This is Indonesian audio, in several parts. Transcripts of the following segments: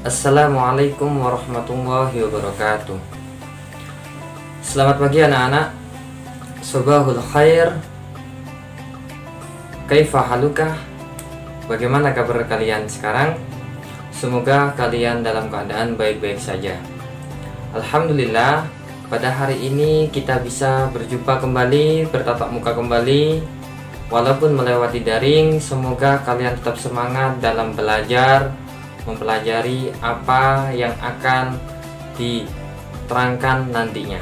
Assalamualaikum warahmatullahi wabarakatuh. Selamat pagi anak-anak. Sobahul khair. Kaifa haluka? Bagaimana kabar kalian sekarang? Semoga kalian dalam keadaan baik-baik saja. Alhamdulillah, pada hari ini kita bisa berjumpa kembali, bertatap muka kembali. Walaupun melewati daring, semoga kalian tetap semangat dalam belajar, mempelajari apa yang akan diterangkan nantinya.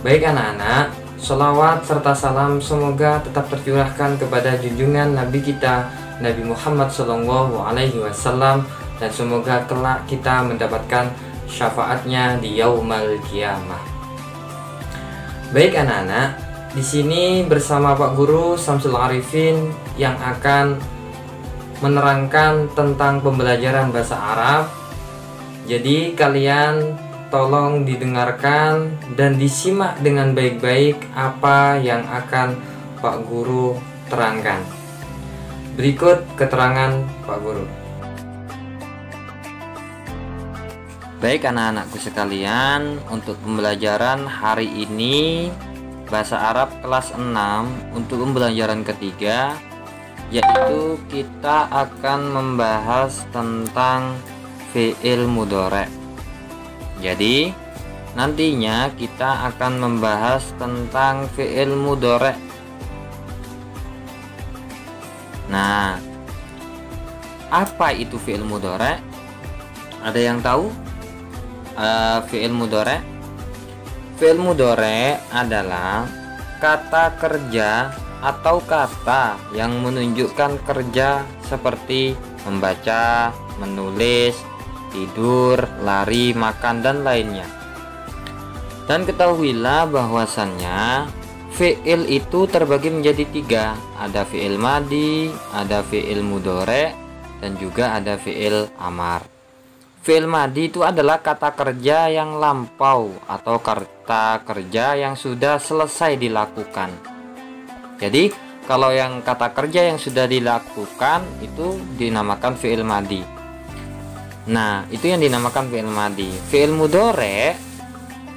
Baik anak-anak, sholawat serta salam semoga tetap tercurahkan kepada junjungan Nabi kita Nabi Muhammad SAW, dan semoga kelak kita mendapatkan syafaatnya di Yaumal Qiyamah. Baik anak-anak, di sini bersama Pak Guru Samsul Arifin yang akan menerangkan tentang pembelajaran bahasa Arab. Jadi kalian tolong didengarkan dan disimak dengan baik-baik apa yang akan Pak Guru terangkan. Berikut keterangan Pak Guru. Baik anak-anakku sekalian, untuk pembelajaran hari ini bahasa Arab kelas 6 untuk pembelajaran ketiga, yaitu kita akan membahas tentang fi'il mudhari'. Jadi nantinya kita akan membahas tentang fi'il mudhari'. Nah, apa itu fi'il mudhari'? Ada yang tahu fi'il mudhari'? Fi'il mudhari' adalah kata kerja atau kata yang menunjukkan kerja seperti membaca, menulis, tidur, lari, makan, dan lainnya. Dan ketahuilah bahwasannya fi'il itu terbagi menjadi 3. Ada fi'il madi, ada fi'il mudhari', dan juga ada fi'il amar. Fi'il madi itu adalah kata kerja yang lampau atau kata kerja yang sudah selesai dilakukan. Jadi kalau yang kata kerja yang sudah dilakukan itu dinamakan fi'il madi. Nah, itu yang dinamakan fi'il madi. Fi'il mudhari'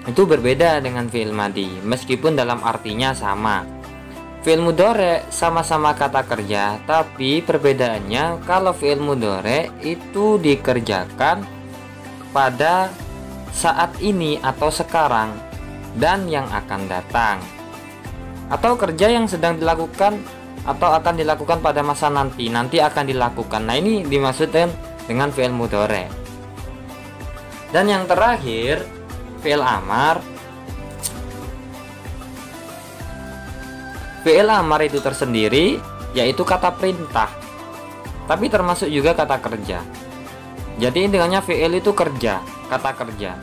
itu berbeda dengan fi'il madi, meskipun dalam artinya sama. Fi'il mudhari' sama-sama kata kerja, tapi perbedaannya kalau fi'il mudhari' itu dikerjakan pada saat ini atau sekarang dan yang akan datang, atau kerja yang sedang dilakukan atau akan dilakukan pada masa nanti akan dilakukan. Nah, ini dimaksudkan dengan fi'il mudhari'. Dan yang terakhir fi'il amar. Fi'il amar itu tersendiri yaitu kata perintah, tapi termasuk juga kata kerja. Jadi intinya fi'il itu kerja, kata kerja.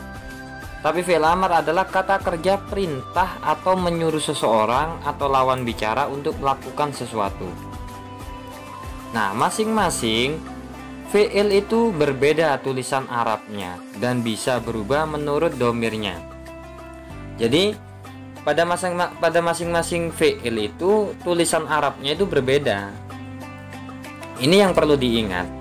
Tapi fi'il amar adalah kata kerja perintah atau menyuruh seseorang atau lawan bicara untuk melakukan sesuatu. Nah, masing-masing fi'il itu berbeda tulisan Arabnya dan bisa berubah menurut domirnya. Jadi pada masing-masing fi'il itu tulisan Arabnya itu berbeda. Ini yang perlu diingat.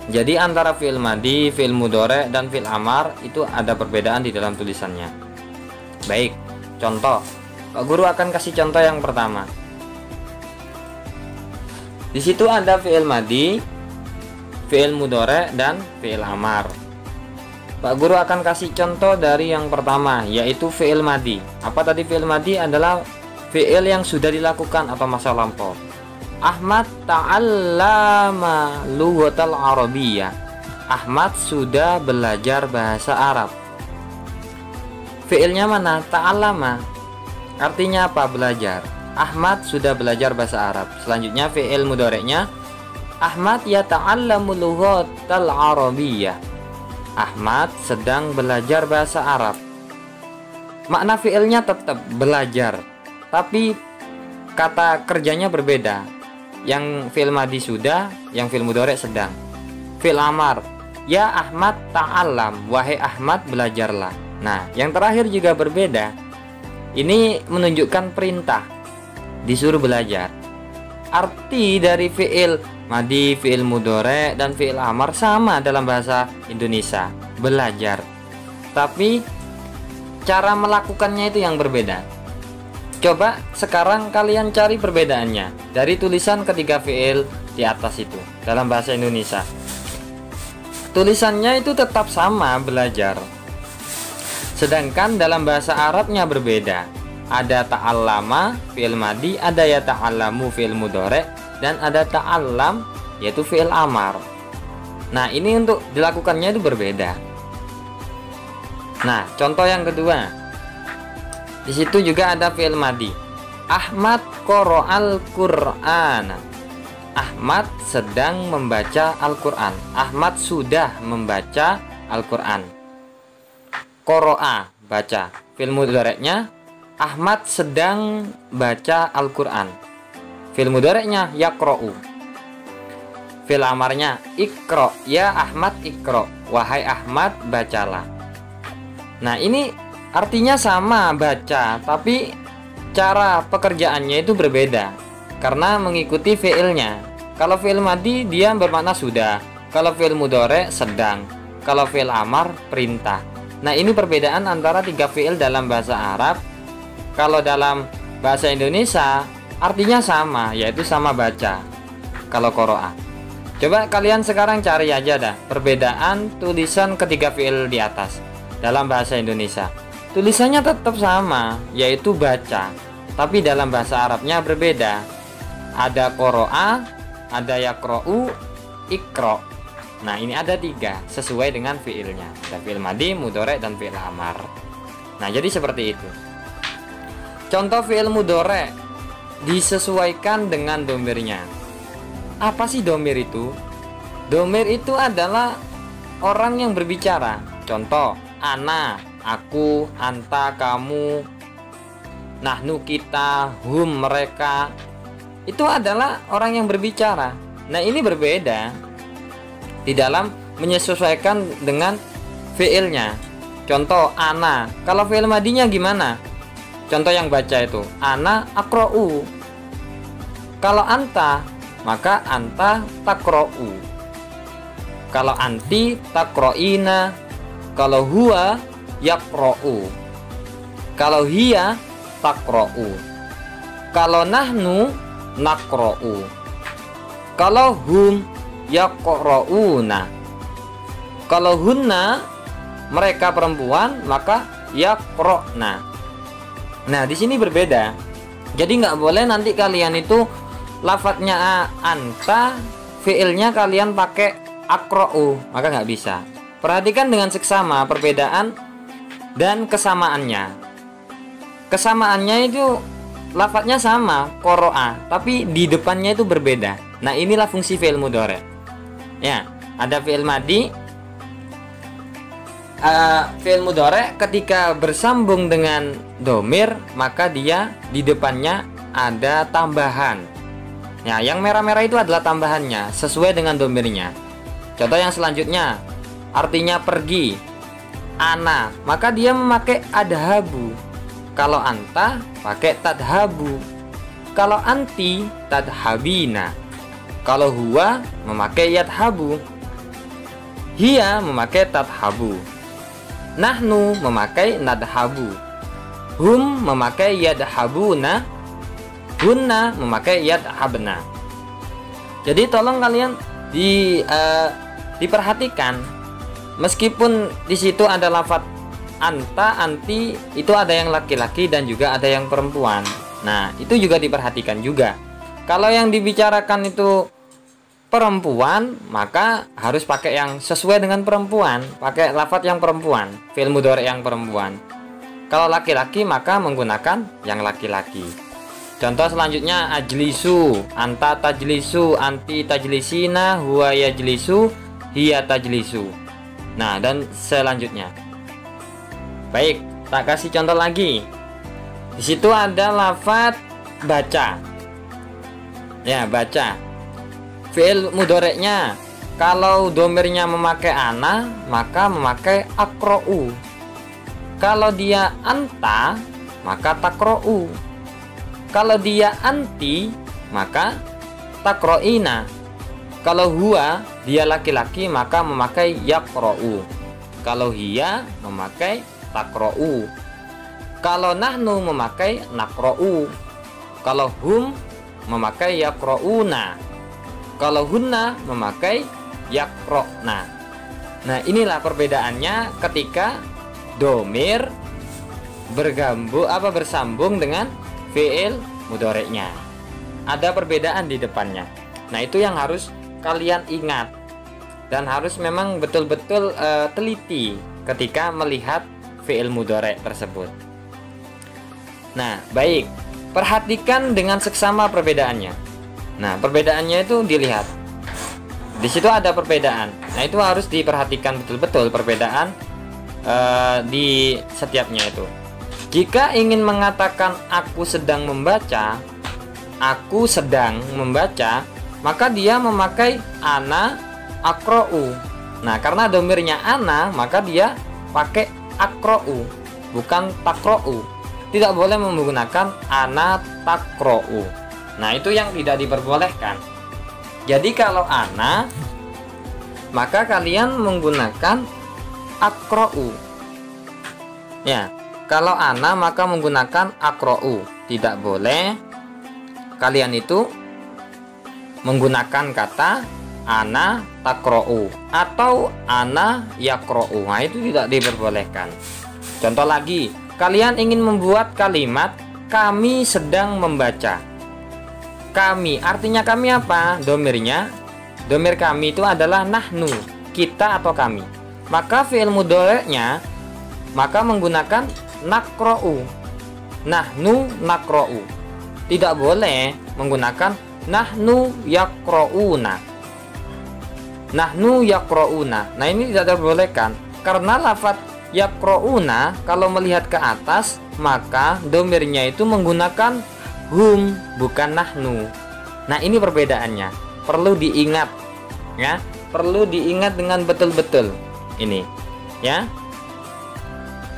Jadi antara fi'il madi, fi'il mudhari', dan fi'il amar itu ada perbedaan di dalam tulisannya. Baik, contoh. Pak Guru akan kasih contoh yang pertama. Di situ ada fi'il madi, fi'il mudhari', dan fi'il amar. Pak Guru akan kasih contoh dari yang pertama, yaitu fi'il madi. Apa tadi fi'il madi? Adalah fi'il yang sudah dilakukan atau masa lampau. Ahmad ta'allama lughatal arabiyyah. Ahmad sudah belajar bahasa Arab. Fi'ilnya mana? Ta'allama. Artinya apa? Belajar. Ahmad sudah belajar bahasa Arab. Selanjutnya fi'il mudhari'nya Ahmad yata'allamu lughatal arabiyyah. Ahmad sedang belajar bahasa Arab. Makna fi'ilnya tetap belajar, tapi kata kerjanya berbeda. Yang fi'il madi sudah, yang fi'il mudhari' sedang. Fi'il amar, ya Ahmad ta'allam, wahai Ahmad belajarlah. Nah, yang terakhir juga berbeda. Ini menunjukkan perintah, disuruh belajar. Arti dari fi'il madi, fi'il mudhari, dan fi'il amar sama dalam bahasa Indonesia, belajar. Tapi cara melakukannya itu yang berbeda. Coba sekarang kalian cari perbedaannya dari tulisan ketiga fi'il di atas itu dalam bahasa Indonesia. Tulisannya itu tetap sama, belajar. Sedangkan dalam bahasa Arabnya berbeda. Ada ta'allama fi'il madi, ada ya ta'allamu fi'il mudhari, dan ada ta'allam yaitu fi'il amar. Nah, ini untuk dilakukannya itu berbeda. Nah, contoh yang kedua. Di situ juga ada fi'il madi. Ahmad qara'al Qur'an. Ahmad sedang membaca Al-Qur'an. Ahmad sudah membaca Al-Qur'an. Qara'a, baca. Fi'il mudhari'nya Ahmad sedang baca Al-Qur'an. Fi'il mudhari'nya yaqra'u. Fi'il amarnya iqra, ya Ahmad iqra. Wahai Ahmad, bacalah. Nah, ini artinya sama, baca, tapi cara pekerjaannya itu berbeda karena mengikuti fi'ilnya. Kalau fi'il madi dia bermakna sudah, kalau fi'il mudhari sedang, kalau fi'il amar perintah. Nah, ini perbedaan antara tiga fi'il dalam bahasa Arab. Kalau dalam bahasa Indonesia artinya sama, yaitu sama baca. Kalau qara'a. Coba kalian sekarang cari aja dah perbedaan tulisan ketiga fi'il di atas dalam bahasa Indonesia. Tulisannya tetap sama, yaitu baca, tapi dalam bahasa Arabnya berbeda. Ada qara'a, ada yaqra'u, iqra. Nah, ini ada tiga sesuai dengan fi'ilnya. Ada fi'il madi, mudhari, dan fi'il amar. Nah, jadi seperti itu. Contoh fi'il mudhari disesuaikan dengan domirnya. Apa sih domir itu? Domir itu adalah orang yang berbicara. Contoh, ana, aku, anta, kamu, nahnu, kita, hum, mereka. Itu adalah orang yang berbicara. Nah, ini berbeda di dalam menyesuaikan dengan fi'ilnya. Contoh, ana. Kalau fi'il madinya gimana? Contoh yang baca itu, ana aqra'u. Kalau anta, maka anta taqra'u. Kalau anti taqra'ina. Kalau huwa yaqra'u. Kalau hiya taqra'u. Kalau nahnu naqra'u. Kalau hum yaqra'una. Kalau hunna mereka perempuan maka yaqra'na. Nah, di sini berbeda. Jadi nggak boleh nanti kalian itu lafadznya anta, fiilnya kalian pakai aqra'u, maka nggak bisa. Perhatikan dengan seksama perbedaan dan kesamaannya. Kesamaannya itu lafadznya sama, qara'a, tapi di depannya itu berbeda. Nah, inilah fungsi fi'il mudhari. Ya, ada fi'il madi. Fi'il mudhari ketika bersambung dengan domir, maka dia di depannya ada tambahan. Ya, yang merah-merah itu adalah tambahannya sesuai dengan domirnya. Contoh yang selanjutnya, artinya pergi. Ana, maka dia memakai adhabu. Kalau anta pakai tadhabu. Kalau anti tadhabina. Kalau huwa memakai yadhabu. Hiya memakai tadhabu. Nahnu memakai nadhabu. Hum memakai yadhabuna. Hunna memakai yadhabna. Jadi tolong kalian diperhatikan, meskipun di situ ada lafadz anta, anti, itu ada yang laki-laki dan juga ada yang perempuan. Nah, itu juga diperhatikan juga. Kalau yang dibicarakan itu perempuan, maka harus pakai yang sesuai dengan perempuan, pakai lafadz yang perempuan, fi'il mudhari yang perempuan. Kalau laki-laki maka menggunakan yang laki-laki. Contoh selanjutnya, ajlisu, anta tajlisu, anti tajlisina, huwa yajlisu, hiya tajlisu. Nah, dan selanjutnya. Baik, tak kasih contoh lagi. Di situ ada lafadz baca. Ya, baca. Fi'il mudhari'nya kalau domirnya memakai ana, maka memakai aqra'u. Kalau dia anta, maka taqra'u. Kalau dia anti, maka taqra'ina. Kalau huwa dia laki-laki maka memakai yaqra'u. Kalau hiya memakai taqra'u. Kalau nahnu memakai naqra'u. Kalau hum memakai yaqra'una. Kalau hunna memakai yaqra'na. Nah, inilah perbedaannya ketika domir bersambung dengan fi'il mudhari'nya. Ada perbedaan di depannya. Nah, itu yang harus kalian ingat dan harus memang betul-betul teliti ketika melihat fi'il mudhari' tersebut. Nah, baik, perhatikan dengan seksama perbedaannya. Nah, perbedaannya itu dilihat. Di situ ada perbedaan. Nah, itu harus diperhatikan betul-betul perbedaan di setiapnya itu. Jika ingin mengatakan aku sedang membaca, maka dia memakai ana aqra'u. Nah, karena domirnya ana, maka dia pakai aqra'u, bukan taqra'u. Tidak boleh menggunakan ana taqra'u. Nah, itu yang tidak diperbolehkan. Jadi kalau ana, maka kalian menggunakan aqra'u. Ya, kalau ana maka menggunakan aqra'u. Tidak boleh kalian itu menggunakan kata ana taqra'u atau ana yaqra'u. Nah, itu tidak diperbolehkan. Contoh lagi, kalian ingin membuat kalimat kami sedang membaca. Kami, artinya kami apa? Domir kami itu adalah nahnu, kita atau kami. Maka fi'il mudhari'nya maka menggunakan naqra'u. Nahnu naqra'u. Tidak boleh menggunakan nahnu yaqra'una. Nahnu yaqra'una. Nah, ini tidak diperbolehkan karena lafaz yaqra'una kalau melihat ke atas maka domirnya itu menggunakan hum, bukan nahnu. Nah, ini perbedaannya. Perlu diingat ya. Perlu diingat dengan betul-betul ini ya.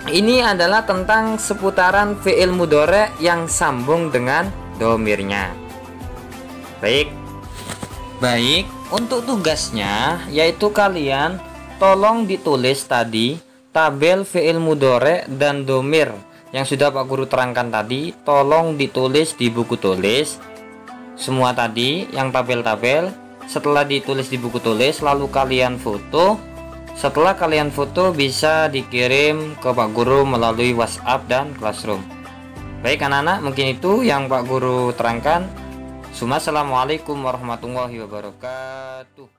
Ini adalah tentang seputaran fi'il mudhari' yang sambung dengan domirnya. Baik, untuk tugasnya yaitu kalian tolong ditulis tadi tabel fi'il mudhari' dan domir yang sudah Pak Guru terangkan tadi. Tolong ditulis di buku tulis semua tadi yang tabel-tabel. Setelah ditulis di buku tulis lalu kalian foto. Setelah kalian foto bisa dikirim ke Pak Guru melalui WhatsApp dan Classroom. Baik anak-anak, mungkin itu yang Pak Guru terangkan. Assalamualaikum warahmatullahi wabarakatuh.